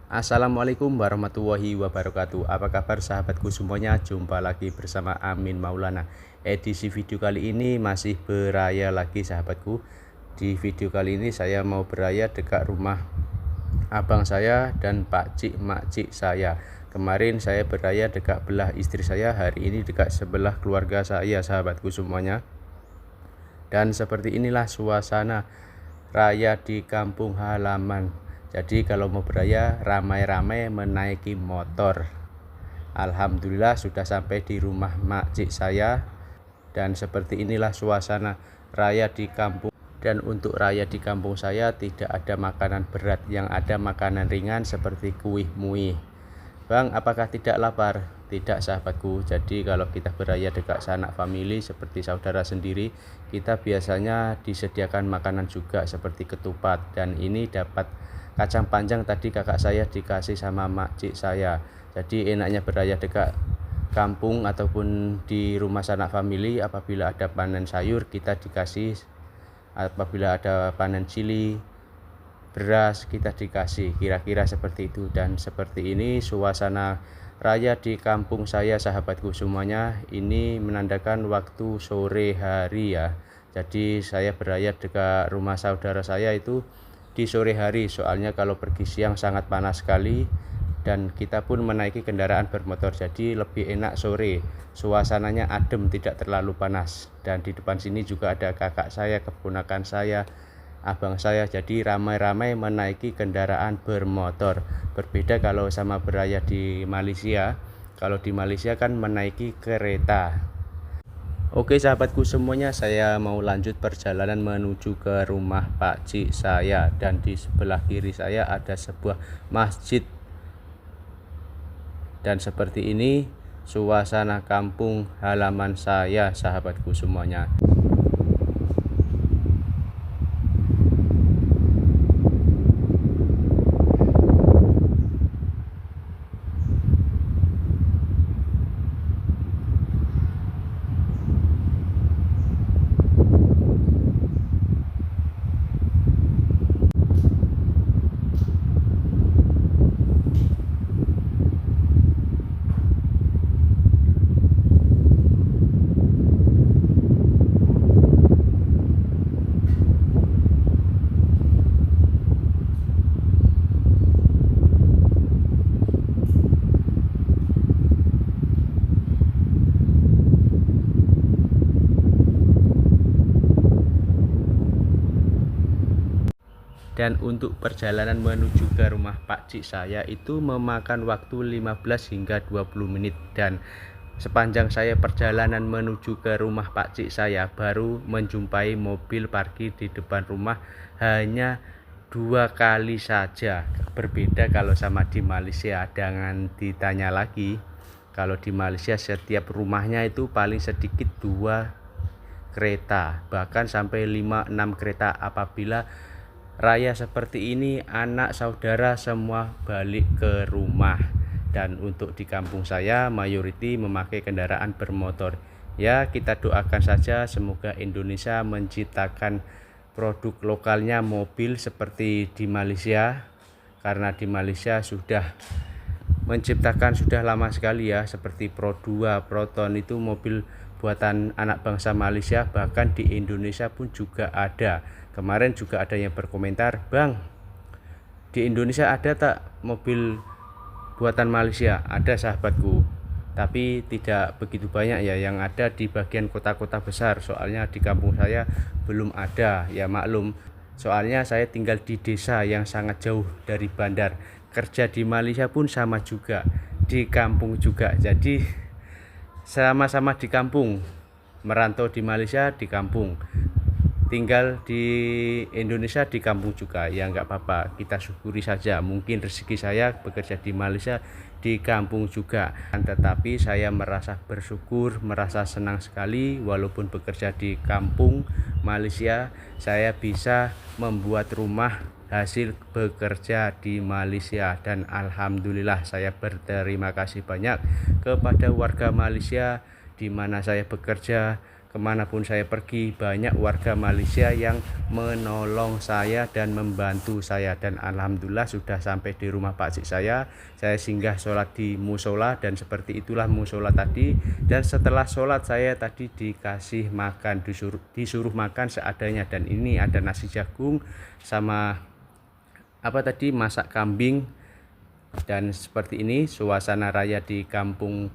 Assalamualaikum warahmatullahi wabarakatuh. Apa kabar sahabatku semuanya? Jumpa lagi bersama Amin Maulana. Edisi video kali ini masih beraya lagi sahabatku. Di video kali ini saya mau beraya dekat rumah abang saya dan pakcik makcik saya. Kemarin saya beraya dekat belah istri saya, hari ini dekat sebelah keluarga saya sahabatku semuanya. Dan seperti inilah suasana raya di kampung halaman. Jadi kalau mau beraya ramai-ramai menaiki motor. Alhamdulillah sudah sampai di rumah makcik saya. Dan seperti inilah suasana raya di kampung. Dan untuk raya di kampung saya tidak ada makanan berat, yang ada makanan ringan seperti kuih muih. Bang, apakah tidak lapar? Tidak sahabatku. Jadi kalau kita beraya dekat sanak famili seperti saudara sendiri, kita biasanya disediakan makanan juga seperti ketupat. Dan ini dapat kacang panjang tadi kakak saya dikasih sama makcik saya. Jadi enaknya beraya dekat kampung ataupun di rumah sanak famili, apabila ada panen sayur kita dikasih, apabila ada panen cili, beras kita dikasih, kira-kira seperti itu. Dan seperti ini suasana raya di kampung saya sahabatku semuanya. Ini menandakan waktu sore hari ya. Jadi saya beraya dekat rumah saudara saya itu di sore hari, soalnya kalau pergi siang sangat panas sekali dan kita pun menaiki kendaraan bermotor, jadi lebih enak sore. Suasananya adem, tidak terlalu panas. Dan di depan sini juga ada kakak saya, keponakan saya, abang saya, jadi ramai-ramai menaiki kendaraan bermotor. Berbeda kalau sama beraya di Malaysia. Kalau di Malaysia kan menaiki kereta. Oke sahabatku semuanya, saya mau lanjut perjalanan menuju ke rumah pakcik saya. Dan di sebelah kiri saya ada sebuah masjid. Dan seperti ini suasana kampung halaman saya sahabatku semuanya. Dan untuk perjalanan menuju ke rumah pakcik saya itu memakan waktu 15 hingga 20 menit. Dan sepanjang saya perjalanan menuju ke rumah pakcik saya baru menjumpai mobil parkir di depan rumah hanya 2 kali saja. Berbeda kalau sama di Malaysia, jangan ditanya lagi. Kalau di Malaysia setiap rumahnya itu paling sedikit 2 kereta, bahkan sampai 5-6 kereta. Apabila raya seperti ini, anak saudara semua balik ke rumah. Dan untuk di kampung saya mayoriti memakai kendaraan bermotor. Ya, kita doakan saja semoga Indonesia menciptakan produk lokalnya mobil seperti di Malaysia. Karena di Malaysia sudah menciptakan sudah lama sekali ya, seperti Pro 2, Proton, itu mobil buatan anak bangsa Malaysia. Bahkan di Indonesia pun juga ada. Kemarin juga ada yang berkomentar, "Bang, di Indonesia ada tak mobil buatan Malaysia?" Ada sahabatku, tapi tidak begitu banyak ya, yang ada di bagian kota-kota besar. Soalnya di kampung saya belum ada, ya maklum. Soalnya saya tinggal di desa yang sangat jauh dari bandar. Kerja di Malaysia pun sama juga, di kampung juga. Jadi sama-sama di kampung, merantau di Malaysia di kampung, tinggal di Indonesia di kampung juga. Ya nggak apa-apa, kita syukuri saja. Mungkin rezeki saya bekerja di Malaysia di kampung juga. Tetapi saya merasa bersyukur, merasa senang sekali walaupun bekerja di kampung Malaysia, saya bisa membuat rumah hasil bekerja di Malaysia. Dan alhamdulillah saya berterima kasih banyak kepada warga Malaysia di mana saya bekerja, kemanapun saya pergi, banyak warga Malaysia yang menolong saya dan membantu saya. Dan alhamdulillah sudah sampai di rumah pakcik saya singgah sholat di musola, dan seperti itulah musola tadi. Dan setelah sholat saya tadi dikasih makan, disuruh makan seadanya. Dan ini ada nasi jagung sama apa tadi, masak kambing. Dan seperti ini suasana raya di kampung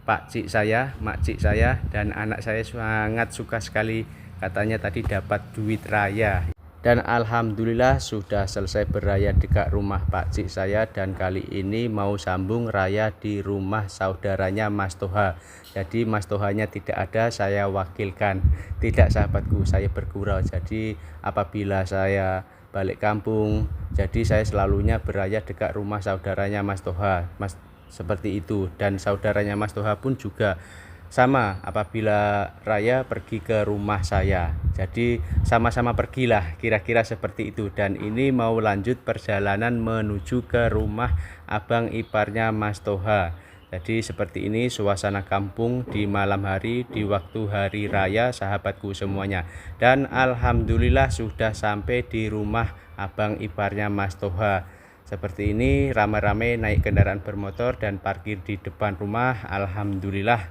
pakcik saya, makcik saya, dan anak saya sangat suka sekali. Katanya tadi dapat duit raya. Dan alhamdulillah sudah selesai beraya dekat rumah pakcik saya, dan kali ini mau sambung raya di rumah saudaranya Mas Toha. Jadi Mas Tohanya tidak ada, saya wakilkan. Tidak sahabatku, saya bergurau. Jadi apabila saya balik kampung, jadi saya selalunya beraya dekat rumah saudaranya Mas Toha, seperti itu. Dan saudaranya Mas Toha pun juga sama, apabila raya pergi ke rumah saya. Jadi sama-sama pergilah, kira-kira seperti itu. Dan ini mau lanjut perjalanan menuju ke rumah abang iparnya Mas Toha. Jadi seperti ini suasana kampung di malam hari, di waktu hari raya sahabatku semuanya. Dan alhamdulillah sudah sampai di rumah abang iparnya Mas Toha. Seperti ini, ramai-ramai naik kendaraan bermotor dan parkir di depan rumah. Alhamdulillah.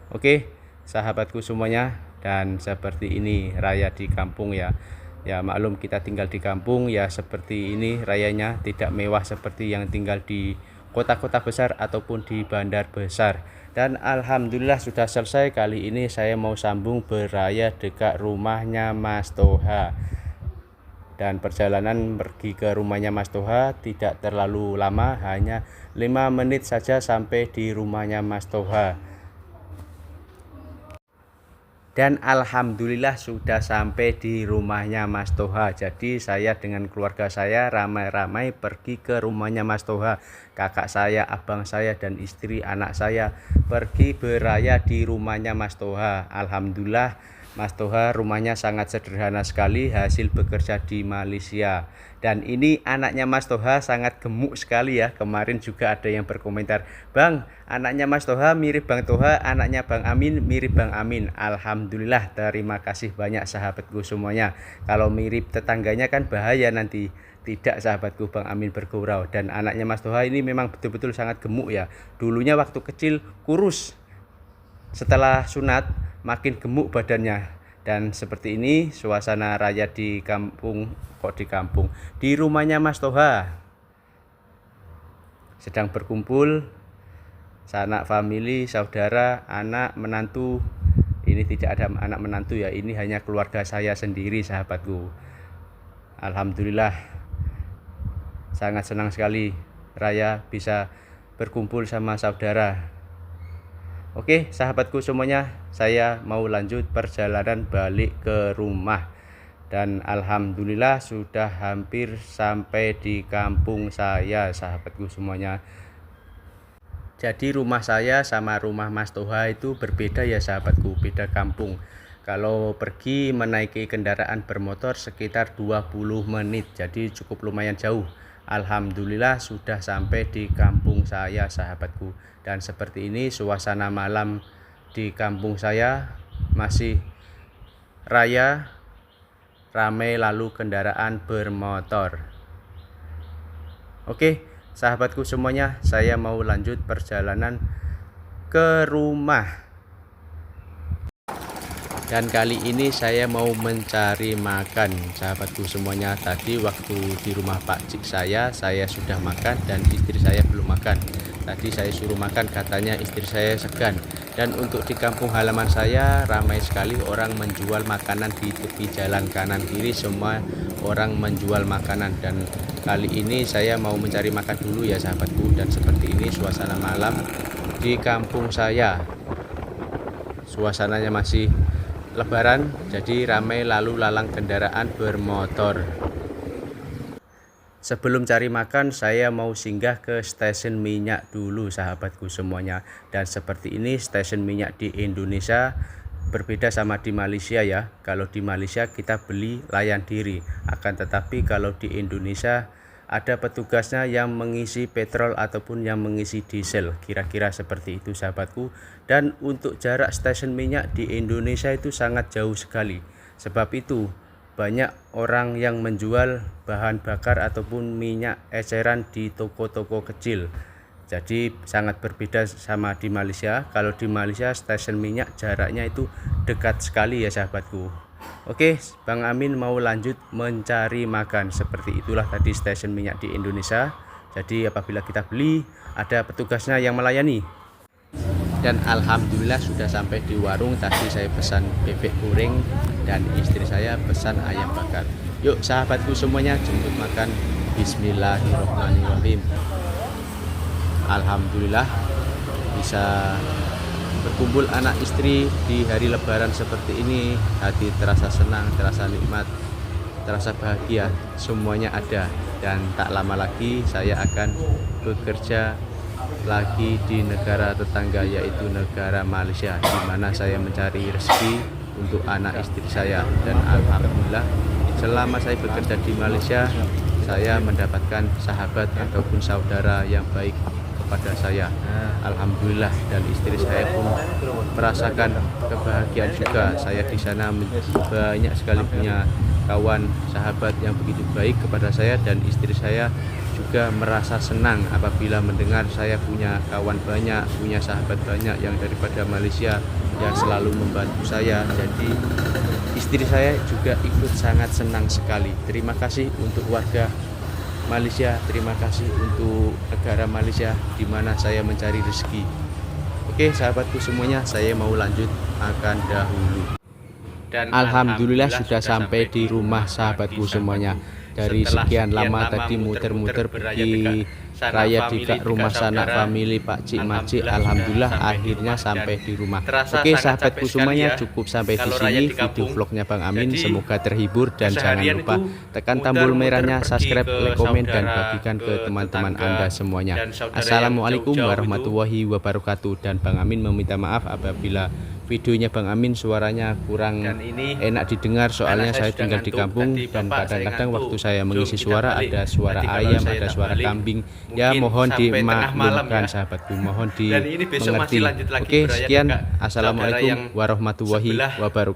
Oke, sahabatku semuanya, dan seperti ini raya di kampung ya. Ya maklum, kita tinggal di kampung ya, seperti ini rayanya, tidak mewah seperti yang tinggal di kota-kota besar ataupun di bandar besar. Dan alhamdulillah sudah selesai. Kali ini saya mau sambung beraya dekat rumahnya Mas Toha. Dan perjalanan pergi ke rumahnya Mas Toha tidak terlalu lama, hanya 5 menit saja sampai di rumahnya Mas Toha. Dan alhamdulillah sudah sampai di rumahnya Mas Toha. Jadi saya dengan keluarga saya ramai-ramai pergi ke rumahnya Mas Toha. Kakak saya, abang saya, dan istri anak saya pergi beraya di rumahnya Mas Toha. Alhamdulillah Mas Toha rumahnya sangat sederhana sekali, hasil bekerja di Malaysia. Dan ini anaknya Mas Toha sangat gemuk sekali ya. Kemarin juga ada yang berkomentar, "Bang, anaknya Mas Toha mirip Bang Toha, anaknya Bang Amin mirip Bang Amin." Alhamdulillah, terima kasih banyak sahabatku semuanya. Kalau mirip tetangganya kan bahaya nanti. Tidak sahabatku, Bang Amin bergurau. Dan anaknya Mas Toha ini memang betul-betul sangat gemuk ya. Dulunya waktu kecil kurus, setelah sunat makin gemuk badannya. Dan seperti ini suasana raya di kampung, di rumahnya Mas Toha. Sedang berkumpul sanak famili, saudara, anak, menantu. Ini tidak ada anak menantu ya, ini hanya keluarga saya sendiri sahabatku. Alhamdulillah sangat senang sekali raya bisa berkumpul sama saudara. Oke sahabatku semuanya, saya mau lanjut perjalanan balik ke rumah. Dan alhamdulillah sudah hampir sampai di kampung saya sahabatku semuanya. Jadi rumah saya sama rumah Mas Toha itu berbeda ya sahabatku, beda kampung. Kalau pergi menaiki kendaraan bermotor sekitar 20 menit, jadi cukup lumayan jauh. Alhamdulillah sudah sampai di kampung saya sahabatku. Dan seperti ini suasana malam di kampung saya, masih raya, ramai lalu kendaraan bermotor. Oke sahabatku semuanya, saya mau lanjut perjalanan ke rumah. Dan kali ini saya mau mencari makan sahabatku semuanya. Tadi waktu di rumah pakcik saya sudah makan dan istri saya belum makan. Tadi saya suruh makan, katanya istri saya segan. Dan untuk di kampung halaman saya ramai sekali orang menjual makanan di tepi jalan kanan kiri, semua orang menjual makanan. Dan kali ini saya mau mencari makan dulu ya sahabatku. Dan seperti ini suasana malam di kampung saya. Suasananya masih Lebaran, jadi ramai lalu lalang kendaraan bermotor. Sebelum cari makan, saya mau singgah ke stasiun minyak dulu sahabatku semuanya. Dan seperti ini stasiun minyak di Indonesia, berbeda sama di Malaysia ya. Kalau di Malaysia kita beli layan diri, akan tetapi kalau di Indonesia ada petugasnya yang mengisi petrol ataupun yang mengisi diesel, kira-kira seperti itu sahabatku. Dan untuk jarak stasiun minyak di Indonesia itu sangat jauh sekali. Sebab itu banyak orang yang menjual bahan bakar ataupun minyak eceran di toko-toko kecil. Jadi sangat berbeda sama di Malaysia. Kalau di Malaysia stasiun minyak jaraknya itu dekat sekali ya sahabatku. Oke, Bang Amin mau lanjut mencari makan. Seperti itulah tadi stasiun minyak di Indonesia. Jadi apabila kita beli, ada petugasnya yang melayani. Dan alhamdulillah sudah sampai di warung. Tadi saya pesan bebek goreng dan istri saya pesan ayam bakar. Yuk sahabatku semuanya, jemput makan. Bismillahirrahmanirrahim. Alhamdulillah bisa berkumpul anak istri di hari lebaran seperti ini. Hati terasa senang, terasa nikmat, terasa bahagia, semuanya ada. Dan tak lama lagi saya akan bekerja lagi di negara tetangga, yaitu negara Malaysia, di mana saya mencari rezeki untuk anak istri saya. Dan alhamdulillah selama saya bekerja di Malaysia, saya mendapatkan sahabat ataupun saudara yang baik pada saya. Alhamdulillah, dan istri saya pun merasakan kebahagiaan juga. Saya di sana banyak sekali punya kawan sahabat yang begitu baik kepada saya, dan istri saya juga merasa senang apabila mendengar saya punya kawan banyak, punya sahabat banyak yang daripada Malaysia yang selalu membantu saya. Jadi istri saya juga ikut sangat senang sekali. Terima kasih untuk warga Malaysia, terima kasih untuk negara Malaysia di mana saya mencari rezeki. Oke sahabatku semuanya, saya mau lanjut makan dahulu. Dan alhamdulillah sudah sampai di rumah sahabatku semuanya. Dari sekian lama tadi muter-muter pergi raya di rumah sanak famili Pak Cik Macik, alhamdulillah akhirnya sampai di rumah. Oke sahabatku semuanya, cukup sampai di sini video vlognya Bang Amin. Semoga terhibur dan jangan lupa tekan tombol merahnya, subscribe, like, komen, dan bagikan ke teman-teman Anda semuanya. Assalamualaikum warahmatullahi wabarakatuh. Dan Bang Amin meminta maaf apabila videonya Bang Amin suaranya kurang enak didengar, soalnya saya tinggal di kampung dan kadang-kadang waktu saya mengisi suara ada suara ayam, ada suara kambing. Ya mohon dimaklumkan sahabatku, mohon dimengerti. Oke sekian, assalamualaikum warahmatullahi wabarakatuh.